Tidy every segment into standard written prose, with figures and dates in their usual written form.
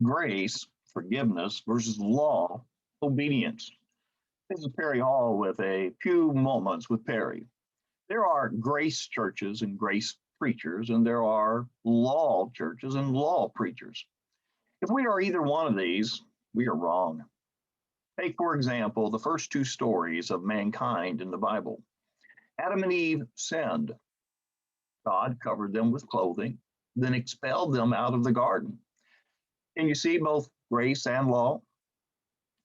Grace, forgiveness, versus law, obedience. This is Perry Hall with a few moments with Perry. There are grace churches and grace preachers, and there are law churches and law preachers. If we are either one of these, we are wrong. Take, for example, the first two stories of mankind in the Bible. Adam and Eve sinned. God covered them with clothing, then expelled them out of the garden. And you see both grace and law.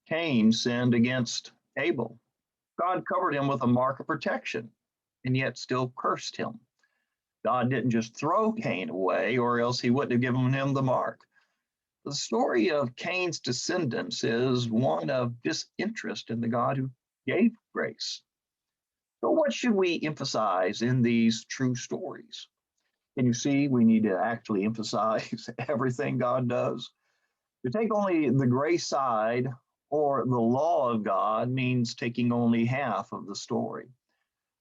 Cain sinned against Abel. God covered him with a mark of protection and yet still cursed him. God didn't just throw Cain away, or else he wouldn't have given him the mark. The story of Cain's descendants is one of disinterest in the God who gave grace. So, what should we emphasize in these true stories? Can you see we need to actually emphasize everything God does? To take only the grace side or the law of God means taking only half of the story.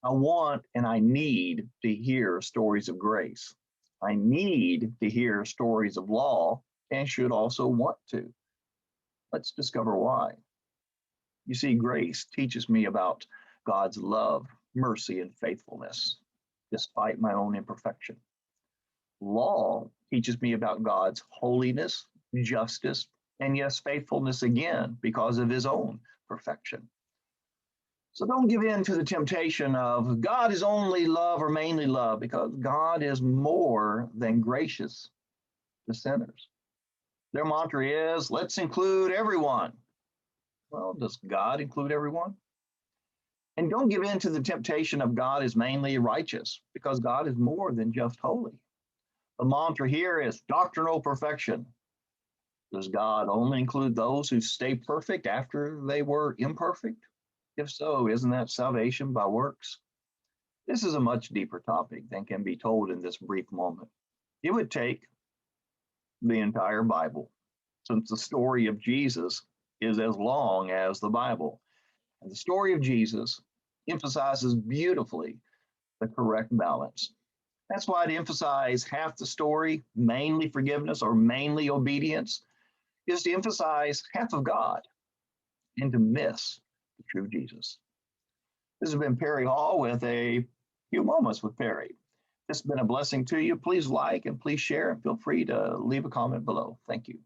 I want and I need to hear stories of grace. I need to hear stories of law and should also want to. Let's discover why. You see, grace teaches me about God's love, mercy, and faithfulness, despite my own imperfection. Law teaches me about God's holiness, justice, and yes, faithfulness again because of his own perfection. So don't give in to the temptation of God is only love or mainly love, because God is more than gracious to sinners. Their mantra is, let's include everyone. Well, does God include everyone? And don't give in to the temptation of God is mainly righteous, because God is more than just holy. The mantra here is doctrinal perfection. Does God only include those who stay perfect after they were imperfect? If so, isn't that salvation by works? This is a much deeper topic than can be told in this brief moment. It would take the entire Bible, since the story of Jesus is as long as the Bible. And the story of Jesus emphasizes beautifully the correct balance. That's why to emphasize half the story, mainly forgiveness or mainly obedience, is to emphasize half of God and to miss the true Jesus. This has been Perry Hall with a few moments with Perry. This has been a blessing to you. Please like and please share, and feel free to leave a comment below. Thank you.